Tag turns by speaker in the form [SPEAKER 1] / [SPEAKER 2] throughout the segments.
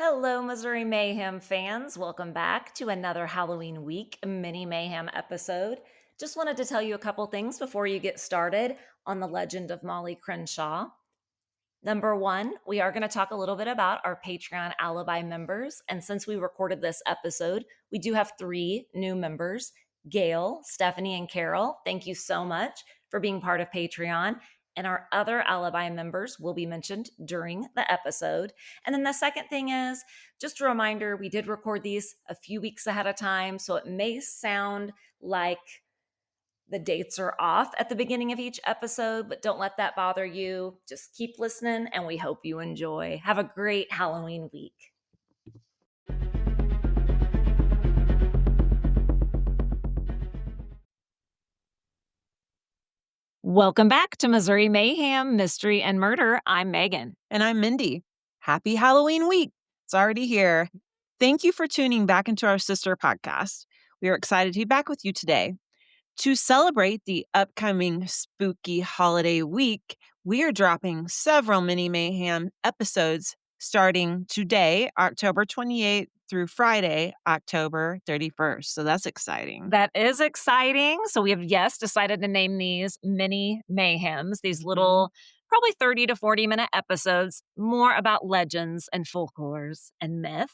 [SPEAKER 1] Hello, Missouri Mayhem fans. Welcome back to another Halloween week Mini-Mayhem episode. Just wanted to tell you a couple things before you get started on the legend of Molly Crenshaw. Number one, we are going to talk a little bit about our Patreon Alibi members. And since we recorded this episode, we do have 3 new members: Gail, Stephanie, and Carol. Thank you so much for being part of Patreon. And our other Alibi members will be mentioned during the episode. And then the second thing is just a reminder, we did record these a few weeks ahead of time. So it may sound like the dates are off at the beginning of each episode, but don't let that bother you. Just keep listening, and we hope you enjoy. Have a great Halloween week. Welcome back to Missouri Mayhem, Mystery, and Murder. I'm Megan.
[SPEAKER 2] And I'm Mindy. Happy Halloween week. It's already here. Thank you for tuning back into our sister podcast. We are excited to be back with you today. To celebrate the upcoming spooky holiday week, we are dropping several Mini Mayhem episodes starting today, October 28th, through Friday, October 31st. So that's exciting.
[SPEAKER 1] That is exciting. So we have, decided to name these Mini Mayhems, these little, probably 30 to 40-minute episodes, more about legends and folklores and myth.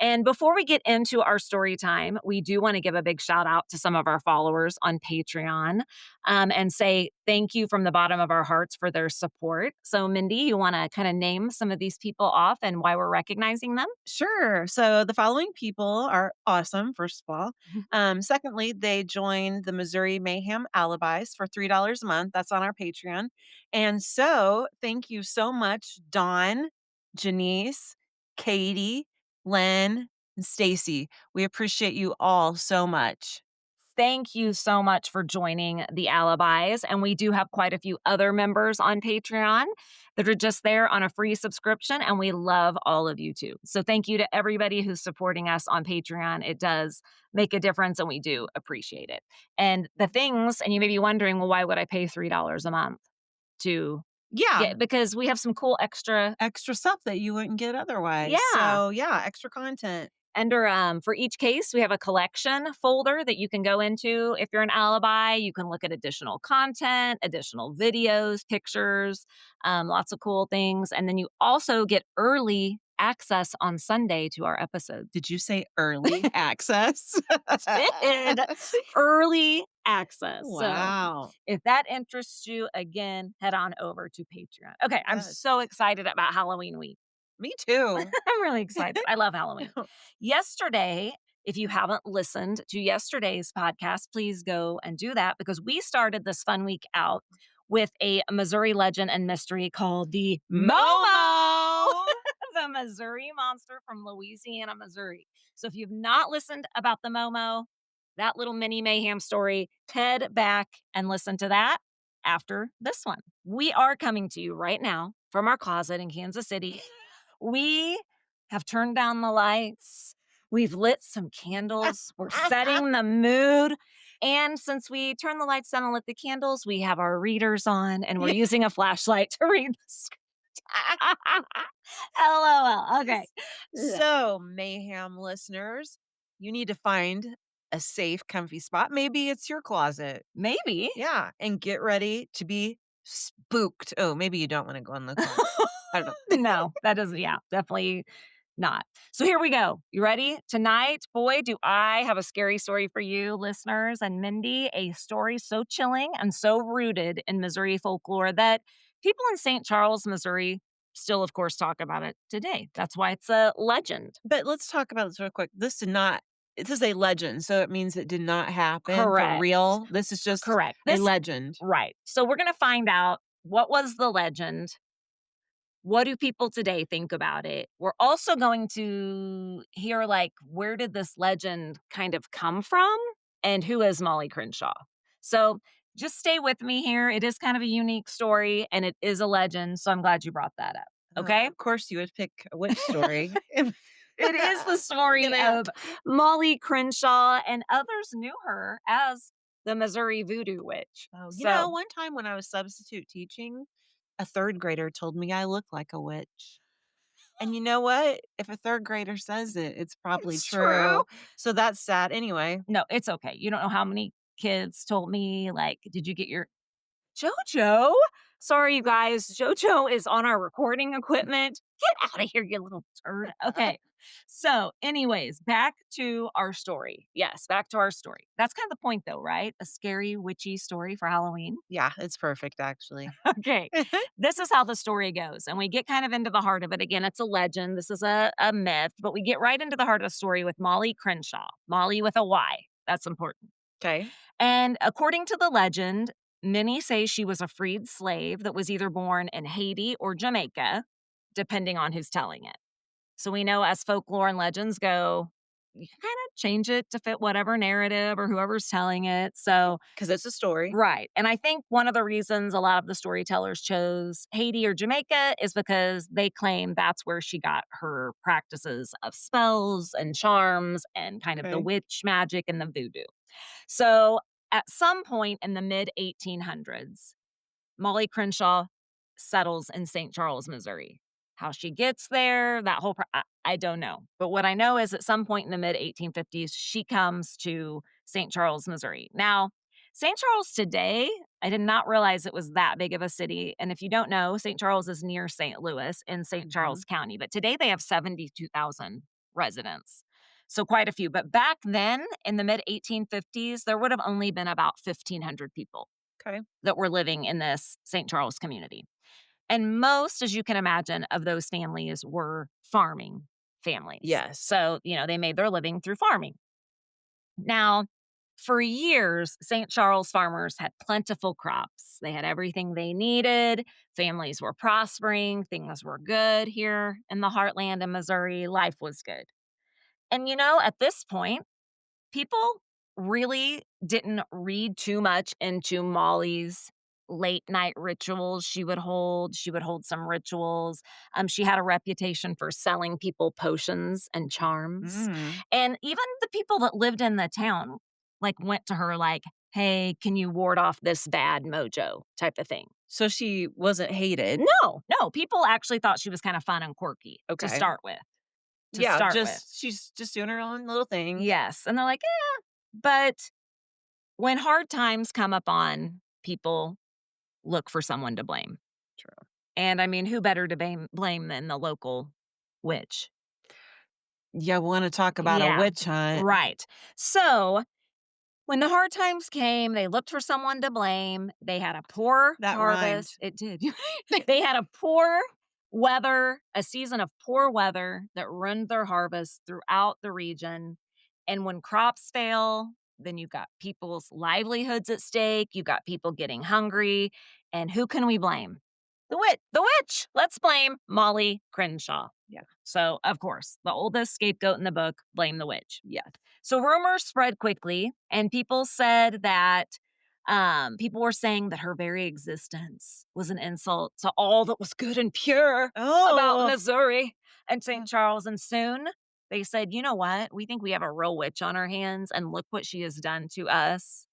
[SPEAKER 1] And before we get into our story time, we do want to give a big shout out to some of our followers on Patreon and say thank you from the bottom of our hearts for their support. So Mindy, you want to kind of name some of these people off and why we're recognizing them?
[SPEAKER 2] Sure. So the following people are awesome, first of all. Secondly, they joined the Missouri Mayhem Alibis for $3 a month. That's on our Patreon. And so thank you so much, Dawn, Janice, Katie, Len, and Stacy. We appreciate you all so much.
[SPEAKER 1] Thank you so much for joining the Alibis. And we do have quite a few other members on Patreon that are just there on a free subscription. And we love all of you too. So thank you to everybody who's supporting us on Patreon. It does make a difference and we do appreciate it. And the things, and you may be wondering, well, why would I pay $3 a month to
[SPEAKER 2] Yeah.
[SPEAKER 1] get? Because we have some cool extra
[SPEAKER 2] Stuff that you wouldn't get otherwise.
[SPEAKER 1] Yeah.
[SPEAKER 2] So yeah, extra content.
[SPEAKER 1] Under for each case, we have a collection folder that you can go into. If you're an alibi, you can look at additional content, additional videos, pictures, lots of cool things. And then you also get early access on Sunday to our episodes.
[SPEAKER 2] Did you say early access?
[SPEAKER 1] Early access.
[SPEAKER 2] Wow.
[SPEAKER 1] So if that interests you, again, head on over to Patreon. Okay, I'm
[SPEAKER 2] Yes.
[SPEAKER 1] so excited about Halloween week.
[SPEAKER 2] Me too.
[SPEAKER 1] I'm really excited. I love Halloween. Yesterday, if you haven't listened to yesterday's podcast, please go and do that because we started this fun week out with a Missouri legend and mystery called the Momo, the Missouri monster from Louisiana, Missouri. So if you've not listened about the Momo, that little mini mayhem story, head back and listen to that after this one. We are coming to you right now from our closet in Kansas City. We have turned down the lights. We've lit some candles. We're setting the mood. And since we turned the lights down and lit the candles, we have our readers on and we're using a flashlight to read the script. LOL. Okay.
[SPEAKER 2] So, Mayhem listeners, you need to find a safe, comfy spot. Maybe it's your closet.
[SPEAKER 1] Maybe.
[SPEAKER 2] Yeah. And get ready to be spooked. Oh, maybe you don't want to go in the closet. I don't know.
[SPEAKER 1] No, that doesn't. Yeah, definitely not. So here we go. You ready? Tonight, boy, do I have a scary story for you, listeners. And Mindy, a story so chilling and so rooted in Missouri folklore that people in St. Charles, Missouri, still, of course, talk about it today. That's why it's a legend.
[SPEAKER 2] But let's talk about this real quick. This is a legend. So it means it did not happen for
[SPEAKER 1] Correct.
[SPEAKER 2] real. This is just
[SPEAKER 1] Correct.
[SPEAKER 2] a legend.
[SPEAKER 1] Right. So we're going to find out what was the legend. What do people today think about it? We're also going to hear, where did this legend kind of come from and who is Molly Crenshaw? So just stay with me here. It is kind of a unique story and it is a legend. So I'm glad you brought that up. Okay.
[SPEAKER 2] Of course, you would pick a witch story.
[SPEAKER 1] It is the story of Molly Crenshaw, and others knew her as the Missouri Voodoo Witch.
[SPEAKER 2] Oh, you know, one time when I was substitute teaching, a third grader told me I looked like a witch. And you know what? If a third grader says it, it's probably
[SPEAKER 1] It's true.
[SPEAKER 2] true. So that's sad. Anyway,
[SPEAKER 1] No, it's okay. You don't know how many kids told me, like, "Did you get your JoJo?" Sorry, you guys. JoJo is on our recording equipment. Get out of here, you little turd. Okay. So, anyways, back to our story. Yes, back to our story. That's kind of the point, though, right? A scary, witchy story for Halloween.
[SPEAKER 2] yeah, it's perfect, actually.
[SPEAKER 1] Okay. This is how the story goes. And we get kind of into the heart of it. Again, it's a legend. This is a myth, but we get right into the heart of the story with Molly Crenshaw. Molly with a Y. That's important.
[SPEAKER 2] Okay.
[SPEAKER 1] And according to the legend, many say she was a freed slave that was either born in Haiti or Jamaica, depending on who's telling it. So we know as folklore and legends go, you can kind of change it to fit whatever narrative or whoever's telling it. So,
[SPEAKER 2] Because it's a story.
[SPEAKER 1] right. And I think one of the reasons a lot of the storytellers chose Haiti or Jamaica is because they claim that's where she got her practices of spells and charms and kind of the
[SPEAKER 2] Okay.
[SPEAKER 1] witch magic and the voodoo. So, at some point in the mid 1800s, Molly Crenshaw settles in St. Charles, Missouri. How she gets there, that whole I don't know. But what I know is at some point in the mid 1850s, she comes to St. Charles, Missouri. Now, St. Charles today, I did not realize it was that big of a city. And if you don't know, St. Charles is near St. Louis in St.
[SPEAKER 2] Mhm.
[SPEAKER 1] Charles County. But today they have 72,000 residents. So quite a few. But back then in the mid 1850s, there would have only been about 1,500 people
[SPEAKER 2] Okay.
[SPEAKER 1] that were living in this St. Charles community. And most, as you can imagine, of those families were farming families.
[SPEAKER 2] Yes.
[SPEAKER 1] So, they made their living through farming. Now, for years, St. Charles farmers had plentiful crops. They had everything they needed. Families were prospering. Things were good here in the heartland of Missouri. Life was good. And, at this point, people really didn't read too much into Molly's late night rituals she would hold. She would hold some rituals. She had a reputation for selling people potions and charms.
[SPEAKER 2] Mm.
[SPEAKER 1] And even the people that lived in the town, like, went to her, like, hey, can you ward off this bad mojo type of thing?
[SPEAKER 2] So she wasn't hated.
[SPEAKER 1] No, no. People actually thought she was kind of fun and quirky to
[SPEAKER 2] Okay.
[SPEAKER 1] start with. To
[SPEAKER 2] Yeah,
[SPEAKER 1] start with.
[SPEAKER 2] she's just doing her own little thing.
[SPEAKER 1] Yes. And they're like, but when hard times come upon people, look for someone to blame.
[SPEAKER 2] True.
[SPEAKER 1] And I mean, who better to blame than the local witch?
[SPEAKER 2] Yeah, wanna talk about a
[SPEAKER 1] Yeah,
[SPEAKER 2] witch hunt.
[SPEAKER 1] right. So when the hard times came, they looked for someone to blame. They had a poor
[SPEAKER 2] That rhymed.
[SPEAKER 1] harvest. It did. They had a poor weather, a season of poor weather that ruined their harvest throughout the region. And when crops fail, then you've got people's livelihoods at stake. You've got people getting hungry. And who can we blame? The witch. The witch. Let's blame Molly Crenshaw.
[SPEAKER 2] Yeah.
[SPEAKER 1] So, of course, the oldest scapegoat in the book, blame the witch.
[SPEAKER 2] Yeah.
[SPEAKER 1] So rumors spread quickly, and people said that people were saying that her very existence was an insult to all that was good and pure about
[SPEAKER 2] Oh,
[SPEAKER 1] Missouri and St. Charles. And soon they said, you know what? We think we have a real witch on our hands, and look what she has done to us.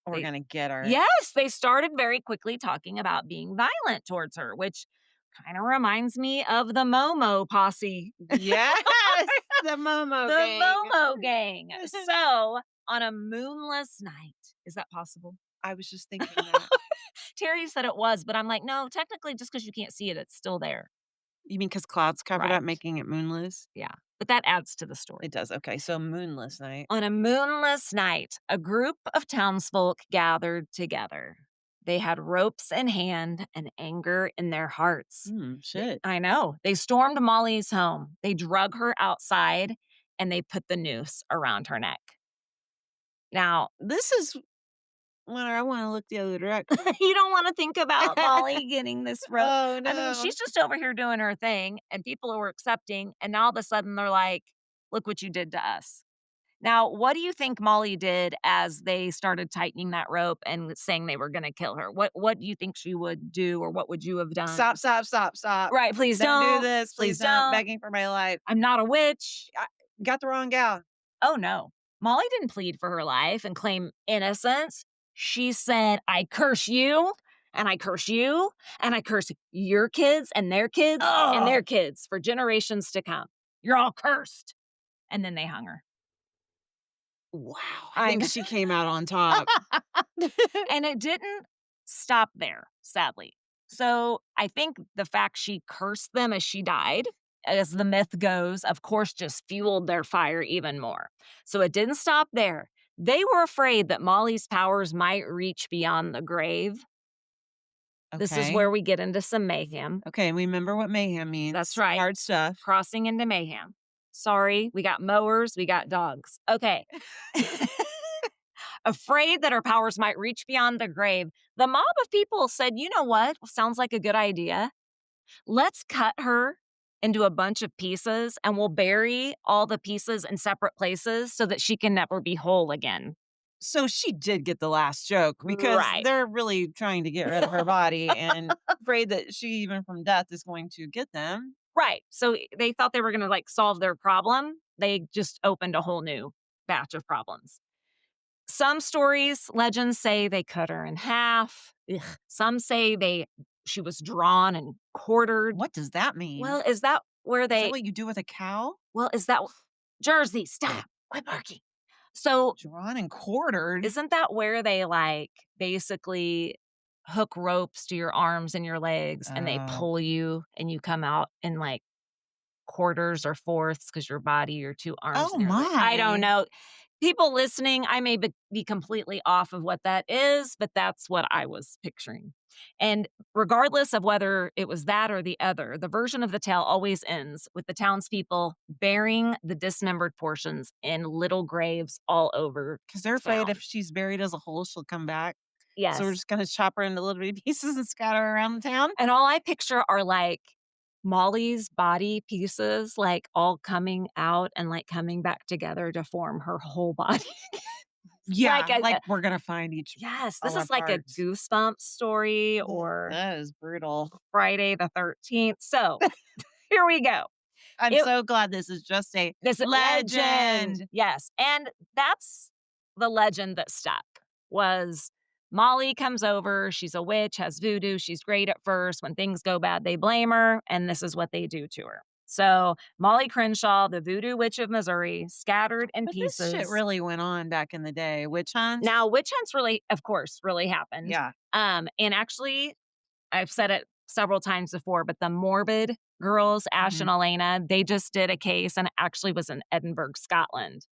[SPEAKER 2] we're
[SPEAKER 1] They,
[SPEAKER 2] gonna get her.
[SPEAKER 1] yes, they started very quickly talking about being violent towards her, which kind of reminds me of the Momo posse.
[SPEAKER 2] Yes, the Momo
[SPEAKER 1] The
[SPEAKER 2] gang.
[SPEAKER 1] Momo gang. So, on a moonless night, is that possible?
[SPEAKER 2] I was just thinking that.
[SPEAKER 1] Terry said it was, but I'm like, no, technically, just because you can't see it, it's still there.
[SPEAKER 2] You mean 'cause clouds covered
[SPEAKER 1] Right.
[SPEAKER 2] up, making it moonless?
[SPEAKER 1] Yeah. But that adds to the story.
[SPEAKER 2] It does, okay, so moonless night.
[SPEAKER 1] On a moonless night, a group of townsfolk gathered together. They had ropes in hand and anger in their hearts.
[SPEAKER 2] Shit.
[SPEAKER 1] I know. They stormed Molly's home. They drug her outside and they put the noose around her neck. Now,
[SPEAKER 2] This is when I wanna look the other direction.
[SPEAKER 1] you don't want to think about Molly getting this rope.
[SPEAKER 2] Oh,
[SPEAKER 1] I mean,
[SPEAKER 2] no.
[SPEAKER 1] she's just over here doing her thing, and people were accepting. And now all of a sudden, they're like, "Look what you did to us." Now, what do you think Molly did as they started tightening that rope and saying they were going to kill her? What do you think she would do, or what would you have done?
[SPEAKER 2] Stop, stop, stop, stop.
[SPEAKER 1] Right? Please
[SPEAKER 2] Don't
[SPEAKER 1] don't
[SPEAKER 2] do this, please don't. Begging for my life.
[SPEAKER 1] I'm not a witch.
[SPEAKER 2] Got the wrong gal.
[SPEAKER 1] Oh no, Molly didn't plead for her life and claim innocence. She said, "I curse you, and I curse you, and I curse your kids and their kids and
[SPEAKER 2] Oh,
[SPEAKER 1] their kids for generations to come. You're all cursed. And then they hung her.
[SPEAKER 2] wow. I
[SPEAKER 1] I
[SPEAKER 2] think
[SPEAKER 1] know.
[SPEAKER 2] she came out on top.
[SPEAKER 1] And it didn't stop there, sadly. So I think the fact she cursed them as she died, as the myth goes, of course, just fueled their fire even more. So it didn't stop there. They were afraid that Molly's powers might reach beyond the grave. This is
[SPEAKER 2] Okay.
[SPEAKER 1] where we get into some mayhem.
[SPEAKER 2] Okay, we remember what mayhem
[SPEAKER 1] That's
[SPEAKER 2] means.
[SPEAKER 1] right.
[SPEAKER 2] Hard stuff.
[SPEAKER 1] Crossing into mayhem. Sorry, we got mowers, we got dogs. Okay. Afraid that her powers might reach beyond the grave, the mob of people said, you know what? Sounds like a good idea. Let's cut her into a bunch of pieces and we'll bury all the pieces in separate places so that she can never be whole again.
[SPEAKER 2] So she did get the last joke because
[SPEAKER 1] Right.
[SPEAKER 2] they're really trying to get rid of her body and afraid that she, even from death, is going to get them.
[SPEAKER 1] Right. So they thought they were going to like solve their problem. They just opened a whole new batch of problems. Some stories, legends say they cut her in half. Ugh. Some say she was drawn and quartered.
[SPEAKER 2] What does that mean?
[SPEAKER 1] Well, is that where
[SPEAKER 2] Is that
[SPEAKER 1] they
[SPEAKER 2] what you do with a cow?
[SPEAKER 1] well, is that Jersey, stop. Quit barking. So,
[SPEAKER 2] Drawn and quartered?
[SPEAKER 1] isn't that where they like basically hook ropes to your arms and your legs and they
[SPEAKER 2] Oh.
[SPEAKER 1] pull you and you come out in like quarters or fourths because your body, your two arms,
[SPEAKER 2] Oh
[SPEAKER 1] and your I don't
[SPEAKER 2] my.
[SPEAKER 1] know. People listening, I may be completely off of what that is, but that's what I was picturing. And regardless of whether it was that or the other, the version of the tale always ends with the townspeople burying the dismembered portions in little graves all over
[SPEAKER 2] Because they're afraid
[SPEAKER 1] town.
[SPEAKER 2] if she's buried as a whole, she'll come back. So we're
[SPEAKER 1] Yes.
[SPEAKER 2] just going to chop her into little bitty pieces and scatter her around the town?
[SPEAKER 1] And all I picture are like Molly's body pieces, like all coming out and like coming back together to form her whole body.
[SPEAKER 2] Yeah,
[SPEAKER 1] like a,
[SPEAKER 2] we're going to find
[SPEAKER 1] yes, this
[SPEAKER 2] all our
[SPEAKER 1] is like a
[SPEAKER 2] parts.
[SPEAKER 1] Goosebumps story
[SPEAKER 2] Ugh,
[SPEAKER 1] or
[SPEAKER 2] that is brutal.
[SPEAKER 1] Friday the 13th. So here we go.
[SPEAKER 2] I'm
[SPEAKER 1] It
[SPEAKER 2] so glad this is just a
[SPEAKER 1] this legend.
[SPEAKER 2] legend.
[SPEAKER 1] Yes. And that's the legend that stuck was Molly comes over. She's a witch, has voodoo. She's great at first. When things go bad, they blame her. And this is what they do to her. So Molly Crenshaw, the Voodoo Witch of Missouri, scattered in
[SPEAKER 2] But this shit
[SPEAKER 1] pieces.
[SPEAKER 2] really went on back in the day. Witch hunts?
[SPEAKER 1] Now, witch hunts really, of course, really happened.
[SPEAKER 2] Yeah.
[SPEAKER 1] And actually, I've said it several times before, but the Morbid girls, Ash and
[SPEAKER 2] Mhm.
[SPEAKER 1] Elena, they just did a case and it actually was in Edinburgh, Scotland.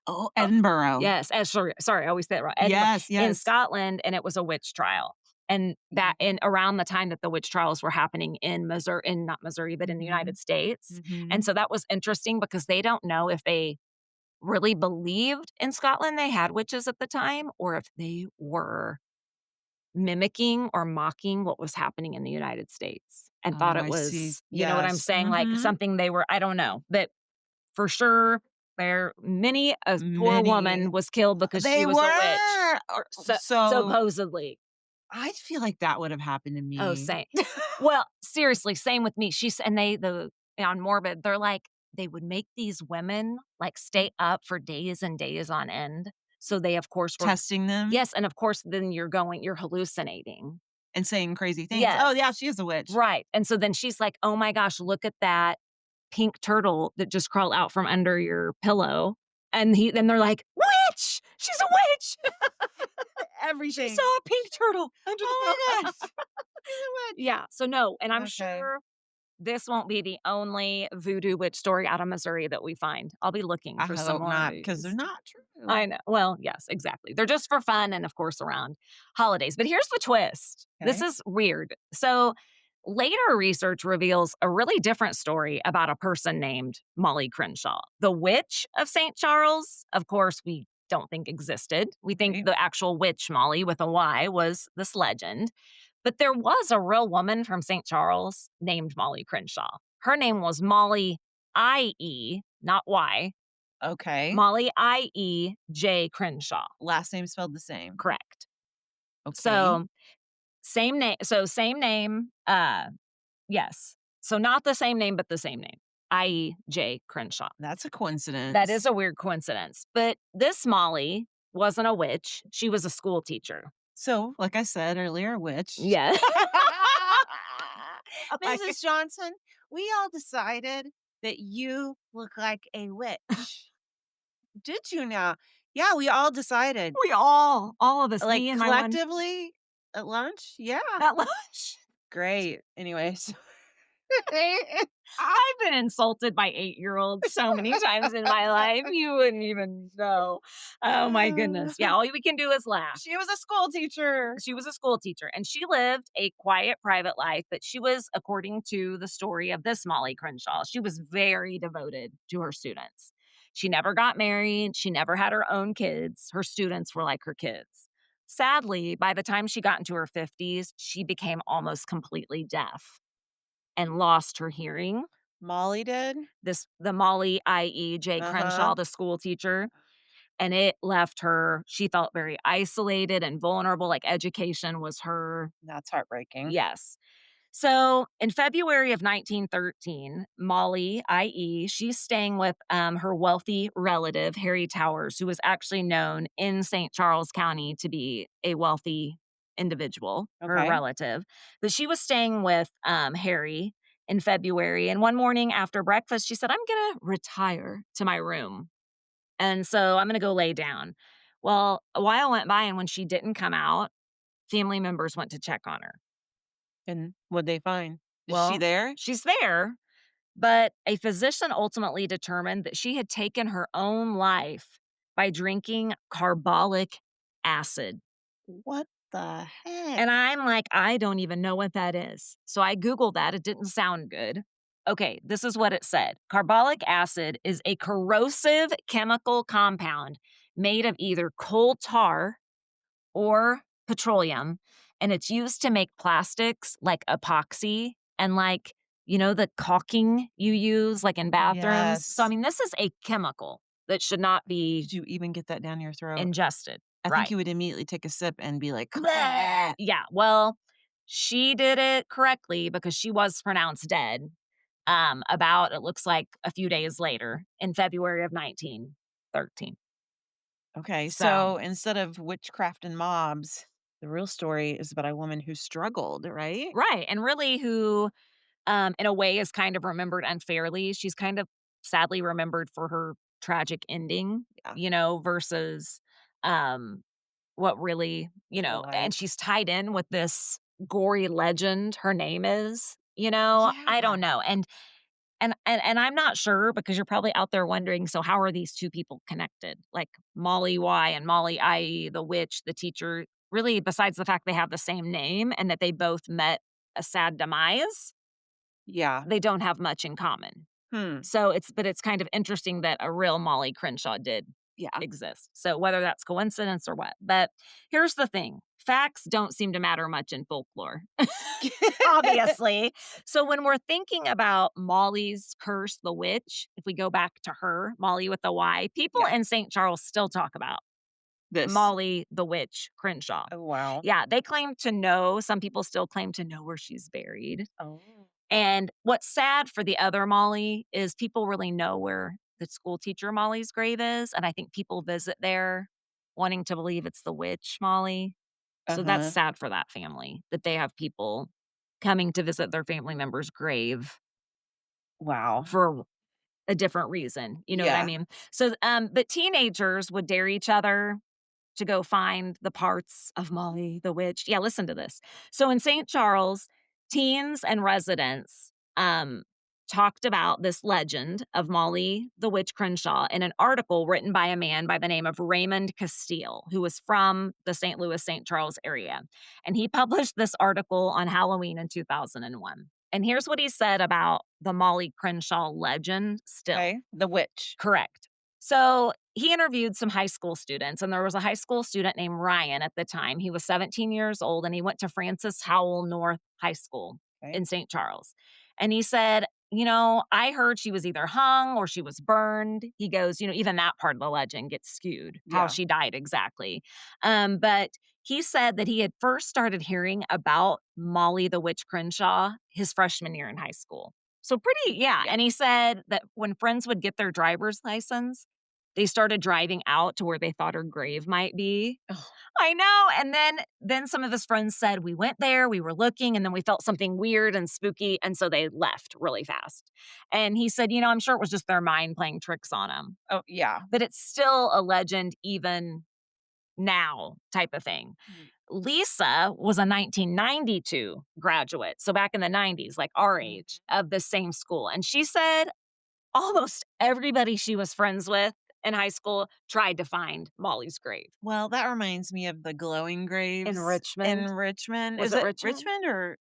[SPEAKER 2] Oh, Edinburgh.
[SPEAKER 1] Yes, sorry, I always say it wrong. Edinburgh,
[SPEAKER 2] Yes,
[SPEAKER 1] in
[SPEAKER 2] yes.
[SPEAKER 1] Scotland, and it was a witch trial. And that in around the time that the witch trials were happening in Missouri, in not Missouri, but in the
[SPEAKER 2] Mhm.
[SPEAKER 1] United States. And
[SPEAKER 2] Mhm.
[SPEAKER 1] so that was interesting because they don't know if they really believed in Scotland they had witches at the time or if they were mimicking or mocking what was happening in the United States and thought
[SPEAKER 2] Oh,
[SPEAKER 1] it
[SPEAKER 2] I see.
[SPEAKER 1] was, you know what I'm
[SPEAKER 2] Yes.
[SPEAKER 1] saying? Like
[SPEAKER 2] Mhm.
[SPEAKER 1] something they were, I don't know. But for sure, there many a poor
[SPEAKER 2] Many.
[SPEAKER 1] woman was killed because she
[SPEAKER 2] They
[SPEAKER 1] was a witch.
[SPEAKER 2] were. Or so
[SPEAKER 1] Supposedly.
[SPEAKER 2] I feel like that would have happened to
[SPEAKER 1] Oh,
[SPEAKER 2] me.
[SPEAKER 1] same. Well, seriously, same with me. She's and on Morbid, they're like, they would make these women like stay up for days and days on end. So they, of course, were
[SPEAKER 2] Testing them
[SPEAKER 1] yes, and of course, then you're hallucinating.
[SPEAKER 2] and saying crazy things.
[SPEAKER 1] Yes.
[SPEAKER 2] Oh, yeah, she is a witch.
[SPEAKER 1] Right. And so then she's like, "Oh my gosh, look at that pink turtle that just crawled out from under your pillow." And then they're like, "Witch! She's a witch! She
[SPEAKER 2] Everything.
[SPEAKER 1] saw a pink turtle under the
[SPEAKER 2] Oh
[SPEAKER 1] pillow."
[SPEAKER 2] my gosh. She's a witch.
[SPEAKER 1] Yeah. So no, and I'm
[SPEAKER 2] Okay.
[SPEAKER 1] sure this won't be the only voodoo witch story out of Missouri that we find. I'll be looking
[SPEAKER 2] I
[SPEAKER 1] for some
[SPEAKER 2] hope
[SPEAKER 1] more of
[SPEAKER 2] not, because they're
[SPEAKER 1] these.
[SPEAKER 2] not true.
[SPEAKER 1] I know. Well, yes, exactly. They're just for fun and, of course, around holidays. But here's the twist. This
[SPEAKER 2] Okay.
[SPEAKER 1] is weird. So, later research reveals a really different story about a person named Molly Crenshaw. The witch of St. Charles, of course, we don't think existed. We think
[SPEAKER 2] Right.
[SPEAKER 1] the actual witch, Molly with a Y, was this legend. But there was a real woman from St. Charles named Molly Crenshaw. Her name was Molly I.E., not Y,
[SPEAKER 2] Okay.
[SPEAKER 1] Mollie I.E. J. Crenshaw.
[SPEAKER 2] Last name spelled the same.
[SPEAKER 1] Correct.
[SPEAKER 2] Okay.
[SPEAKER 1] So same name. So same name. Yes. So not the same name, but the same name. I.E. J. Crenshaw.
[SPEAKER 2] That's a coincidence.
[SPEAKER 1] That is a weird coincidence. But this Molly wasn't a witch. She was a school teacher.
[SPEAKER 2] So, like I said earlier, witch.
[SPEAKER 1] Yeah. Like,
[SPEAKER 2] Mrs. Johnson, we all decided that you look like a witch. Did you now? Yeah, we all decided.
[SPEAKER 1] all of us,
[SPEAKER 2] Like,
[SPEAKER 1] me and my one
[SPEAKER 2] collectively at lunch? Yeah.
[SPEAKER 1] at lunch.
[SPEAKER 2] Great. Anyways.
[SPEAKER 1] I've been insulted by 8-year-olds so many times in my life, you wouldn't even know. Oh my goodness. Yeah, all we can do is laugh.
[SPEAKER 2] She was a school teacher.
[SPEAKER 1] She was a school teacher and she lived a quiet private life, but she was, according to the story of this Molly Crenshaw, she was very devoted to her students. She never got married. She never had her own kids. Her students were like her kids. Sadly, by the time she got into her 50s, she became almost completely deaf and lost her hearing.
[SPEAKER 2] Molly did?
[SPEAKER 1] The Molly, i.e., J.
[SPEAKER 2] Uh-huh.
[SPEAKER 1] Crenshaw, the school teacher, and it left her, she felt very isolated and vulnerable, like education was her.
[SPEAKER 2] That's heartbreaking.
[SPEAKER 1] Yes. So in February of 1913, Molly, i.e., she's staying with her wealthy relative, Harry Towers, who was actually known in St. Charles County to be a wealthy individual, her
[SPEAKER 2] Okay.
[SPEAKER 1] relative. But she was staying with Harry in February. And one morning after breakfast, she said, I'm going to retire to my room. And so I'm going to go lay down. Well, a while went by, and when she didn't come out, family members went to check on her.
[SPEAKER 2] And what'd they find? Is she
[SPEAKER 1] Well,
[SPEAKER 2] there?
[SPEAKER 1] she's there, but a physician ultimately determined that she had taken her own life by drinking carbolic acid.
[SPEAKER 2] What the heck?
[SPEAKER 1] And I'm like, I don't even know what that is. So I Googled that. It didn't sound good. Okay, this is what it said. Carbolic acid is a corrosive chemical compound made of either coal tar or petroleum, and it's used to make plastics like epoxy and like, the caulking you use like in bathrooms. So, I
[SPEAKER 2] Yes.
[SPEAKER 1] mean, this is a chemical that should not be
[SPEAKER 2] Did you even get that down your throat?
[SPEAKER 1] ingested.
[SPEAKER 2] I think
[SPEAKER 1] Right.
[SPEAKER 2] you would immediately take a sip and be like, "Bleh."
[SPEAKER 1] Yeah. Well, she did it correctly because she was pronounced dead about, it looks like, a few days later in February of 1913.
[SPEAKER 2] Okay,
[SPEAKER 1] So,
[SPEAKER 2] so instead of witchcraft and mobs, the real story is about a woman who struggled, right?
[SPEAKER 1] right. And really, who in a way is kind of remembered unfairly. She's kind of sadly remembered for her tragic ending,
[SPEAKER 2] Yeah,
[SPEAKER 1] versus um what really,
[SPEAKER 2] her
[SPEAKER 1] and
[SPEAKER 2] life.
[SPEAKER 1] she's tied in with this gory legend her name is, I
[SPEAKER 2] Yeah.
[SPEAKER 1] don't know. And I'm not sure, because you're probably out there wondering, so how are these two people connected? Like Molly Y and Molly, i.e., the witch, the teacher, really, besides the fact they have the same name and that they both met a sad demise,
[SPEAKER 2] Yeah.
[SPEAKER 1] they don't have much in common.
[SPEAKER 2] Hmm.
[SPEAKER 1] So it's kind of interesting that a real Molly Crenshaw did
[SPEAKER 2] Yeah.
[SPEAKER 1] exist. So whether that's coincidence or what. But here's the thing. Facts don't seem to matter much in folklore, obviously. So when we're thinking about Molly's curse, the witch, if we go back to her, Molly with the Y, people
[SPEAKER 2] Yeah.
[SPEAKER 1] in St. Charles still talk about
[SPEAKER 2] This.
[SPEAKER 1] Molly the witch Crenshaw.
[SPEAKER 2] Oh, wow.
[SPEAKER 1] Yeah, they claim to know, some people still claim to know where she's buried.
[SPEAKER 2] Oh.
[SPEAKER 1] And what's sad for the other Molly is people really know where the school teacher Molly's grave is, and I think people visit there wanting to believe it's the witch Molly. So that's
[SPEAKER 2] Uh-huh.
[SPEAKER 1] sad for that family, that they have people coming to visit their family member's grave
[SPEAKER 2] Wow.
[SPEAKER 1] for a different reason, you know what I
[SPEAKER 2] Yeah.
[SPEAKER 1] mean? So, but teenagers would dare each other to go find the parts of Molly the witch. Yeah, listen to this. So in St. Charles, teens and residents talked about this legend of Molly the witch Crenshaw in an article written by a man by the name of Raymond Castile, who was from the St. Louis, St. Charles area. And he published this article on Halloween in 2001. And here's what he said about the Molly Crenshaw legend still.
[SPEAKER 2] Okay. The witch.
[SPEAKER 1] Correct. So he interviewed some high school students, and there was a high school student named Ryan at the time. He was 17 years old, and he went to Francis Howell North High School
[SPEAKER 2] Okay.
[SPEAKER 1] in St. Charles. And he said, I heard she was either hung or she was burned. He goes, even that part of the legend gets skewed, how
[SPEAKER 2] Yeah.
[SPEAKER 1] she died exactly. But he said that he had first started hearing about Molly the Witch Crenshaw his freshman year in high school. So pretty, yeah.
[SPEAKER 2] Yeah.
[SPEAKER 1] And he said that when friends would get their driver's license, They started driving out to where they thought her grave might be.
[SPEAKER 2] Oh,
[SPEAKER 1] I know, and then some of his friends said, "We went there, we were looking, and then we felt something weird and spooky," and so they left really fast. And he said, "I'm sure it was just their mind playing tricks on them,
[SPEAKER 2] oh, yeah.
[SPEAKER 1] but it's still a legend even now type of thing."
[SPEAKER 2] Mm.
[SPEAKER 1] Lisa was a 1992 graduate, so back in the 90s, like our
[SPEAKER 2] Mhm.
[SPEAKER 1] age, of the same school, and she said almost everybody she was friends with in high school tried to find Mollie's grave.
[SPEAKER 2] Well, that reminds me of the glowing
[SPEAKER 1] In
[SPEAKER 2] graves in
[SPEAKER 1] Richmond?
[SPEAKER 2] Richmond.
[SPEAKER 1] Was
[SPEAKER 2] Is
[SPEAKER 1] it
[SPEAKER 2] it
[SPEAKER 1] Richmond?
[SPEAKER 2] Richmond or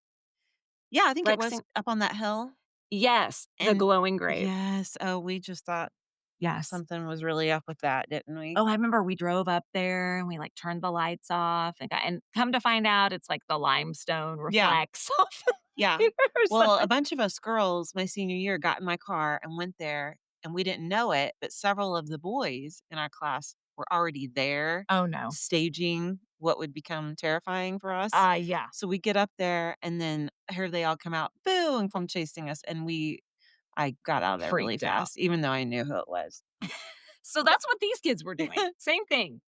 [SPEAKER 2] yeah, I think it was
[SPEAKER 1] Lexing
[SPEAKER 2] up on that hill.
[SPEAKER 1] Yes, the
[SPEAKER 2] And
[SPEAKER 1] glowing grave.
[SPEAKER 2] yes, oh, we just thought
[SPEAKER 1] Yes.
[SPEAKER 2] something was really up with that, didn't we?
[SPEAKER 1] Oh, I remember we drove up there and we, like, turned the lights off and come to find out it's, like, the limestone
[SPEAKER 2] Yeah,
[SPEAKER 1] reflects off the
[SPEAKER 2] yeah.
[SPEAKER 1] mirrors.
[SPEAKER 2] Well, a bunch of us girls my senior year got in my car and went there, and we didn't know it, but several of the boys in our class were already there
[SPEAKER 1] Oh, no.
[SPEAKER 2] staging what would become terrifying for us.
[SPEAKER 1] Yeah.
[SPEAKER 2] So we get up there, and then here they all come out, "Boo," and come chasing us, and I got out of there really
[SPEAKER 1] Freaked out.
[SPEAKER 2] fast, even though I knew who it was.
[SPEAKER 1] So that's what these kids were doing. Same thing.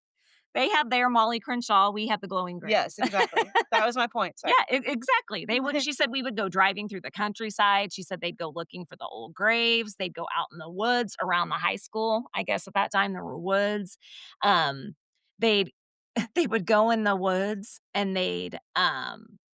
[SPEAKER 1] They had their Molly Crenshaw, we had the glowing
[SPEAKER 2] Yes,
[SPEAKER 1] graves.
[SPEAKER 2] exactly. That was my point,
[SPEAKER 1] Yeah,
[SPEAKER 2] sorry.
[SPEAKER 1] exactly. They would She said we would go driving through the countryside. She said they'd go looking for the old graves. They'd go out in the woods around the high school. I guess at that time there were woods. They'd they would go in the woods and they'd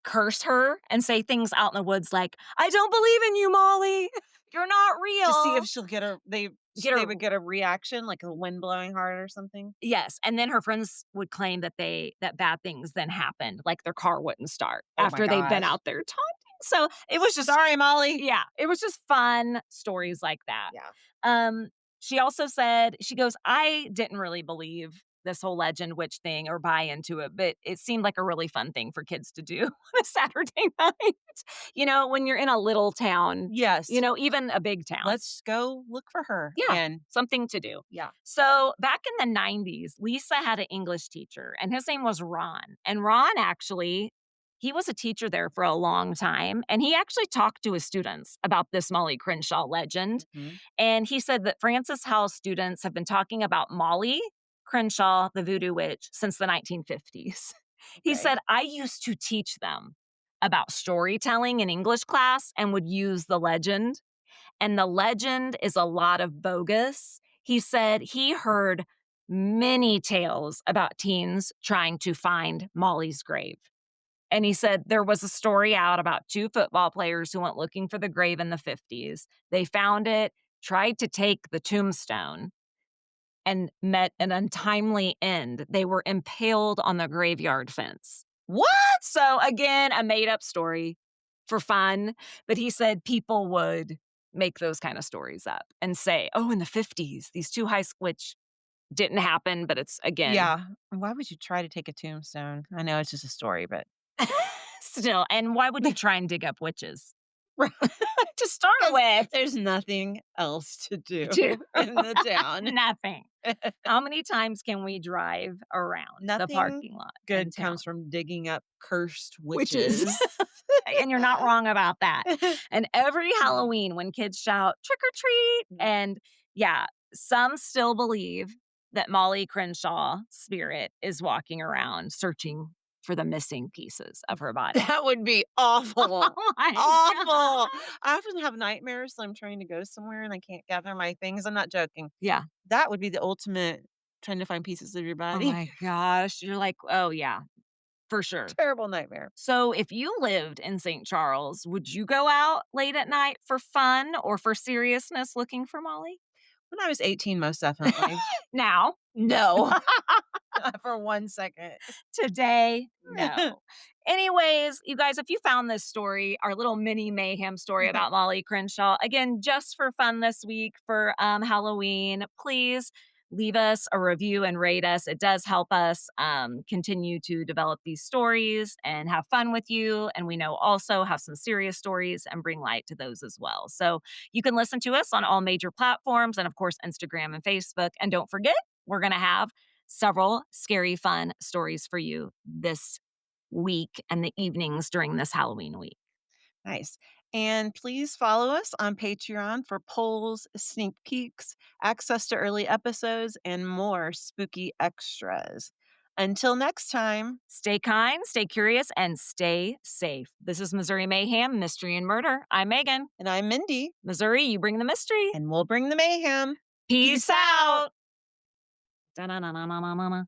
[SPEAKER 1] curse her and say things out in the woods like, "I don't believe in you, Molly. You're not
[SPEAKER 2] To see if
[SPEAKER 1] real."
[SPEAKER 2] she'll get a
[SPEAKER 1] Get
[SPEAKER 2] they
[SPEAKER 1] her
[SPEAKER 2] would get a reaction, like a wind blowing hard or something?
[SPEAKER 1] Yes, and then her friends would claim that bad things then happened, like their car wouldn't start
[SPEAKER 2] Oh my
[SPEAKER 1] after they'd been
[SPEAKER 2] gosh.
[SPEAKER 1] out there taunting. So, it was just
[SPEAKER 2] Sorry, Molly.
[SPEAKER 1] yeah, it was just fun stories like that.
[SPEAKER 2] Yeah.
[SPEAKER 1] Um, she also said, she goes, "I didn't really believe this whole legend witch thing or buy into it, but it seemed like a really fun thing for kids to do on a Saturday night." When you're in a little town,
[SPEAKER 2] Yes.
[SPEAKER 1] even a big town.
[SPEAKER 2] Let's go look for her
[SPEAKER 1] Yeah,
[SPEAKER 2] and
[SPEAKER 1] something to do.
[SPEAKER 2] yeah.
[SPEAKER 1] So back in the 90s, Lisa had an English teacher, and his name was Ron. And Ron actually, he was a teacher there for a long time, and he actually talked to his students about this Molly Crenshaw legend.
[SPEAKER 2] Mhm.
[SPEAKER 1] And he said that Francis House students have been talking about Molly Crenshaw, the Voodoo Witch, since the 1950s. He
[SPEAKER 2] Okay.
[SPEAKER 1] said, "I used to teach them about storytelling in English class and would use the legend, and the legend is a lot of bogus." He said he heard many tales about teens trying to find Molly's grave. And he said there was a story out about two football players who went looking for the grave in the 50s. They found it, tried to take the tombstone, and met an untimely end. They were impaled on the graveyard fence.
[SPEAKER 2] What?
[SPEAKER 1] So again, a made up story for fun, but he said people would make those kind of stories up and say, "Oh, in the 50s, these two high school," which didn't happen, but it's again
[SPEAKER 2] Yeah. Why would you try to take a tombstone? I know it's just a story, but
[SPEAKER 1] still. And why would you try and dig up witches
[SPEAKER 2] right,
[SPEAKER 1] to start
[SPEAKER 2] 'cause
[SPEAKER 1] with?
[SPEAKER 2] there's nothing else to do
[SPEAKER 1] To
[SPEAKER 2] in the town.
[SPEAKER 1] nothing. How many times can we drive around the
[SPEAKER 2] Nothing
[SPEAKER 1] parking lot in
[SPEAKER 2] good
[SPEAKER 1] town?
[SPEAKER 2] comes from digging up cursed
[SPEAKER 1] Witches.
[SPEAKER 2] witches.
[SPEAKER 1] And you're not wrong about that. And every Halloween when kids shout trick or treat,
[SPEAKER 2] Mm.
[SPEAKER 1] and yeah, some still believe that Molly Crenshaw spirit is walking around searching for the missing pieces of her body.
[SPEAKER 2] That would be awful.
[SPEAKER 1] Oh my
[SPEAKER 2] Awful.
[SPEAKER 1] God.
[SPEAKER 2] I often have nightmares, so I'm trying to go somewhere and I can't gather my things. I'm not joking.
[SPEAKER 1] Yeah.
[SPEAKER 2] That would be the ultimate trying to find pieces of your
[SPEAKER 1] Oh
[SPEAKER 2] body.
[SPEAKER 1] my gosh. You're like, oh yeah, for sure.
[SPEAKER 2] Terrible nightmare.
[SPEAKER 1] So if you lived in St. Charles, would you go out late at night for fun or for seriousness looking for Molly?
[SPEAKER 2] When I was 18, most definitely.
[SPEAKER 1] Now,
[SPEAKER 2] No. Not for 1 second.
[SPEAKER 1] today, no. Anyways, you guys, if you found this story, our little mini mayhem story about Molly Crenshaw, again, just for fun this week for Halloween, please leave us a review and rate us. It does help us continue to develop these stories and have fun with you. And we know also have some serious stories and bring light to those as well. So you can listen to us on all major platforms and, of course, Instagram and Facebook. And don't forget, we're going to have several scary, fun stories for you this week and the evenings during this Halloween week.
[SPEAKER 2] Nice. And please follow us on Patreon for polls, sneak peeks, access to early episodes, and more spooky extras. Until next time,
[SPEAKER 1] Stay kind, stay curious, and stay safe. This is Missouri Mayhem, Mystery and Murder. I'm Megan.
[SPEAKER 2] and I'm Mindy,
[SPEAKER 1] Missouri, you bring the mystery.
[SPEAKER 2] and we'll bring the mayhem.
[SPEAKER 1] Peace out. Da-na-na-na-na-na-na.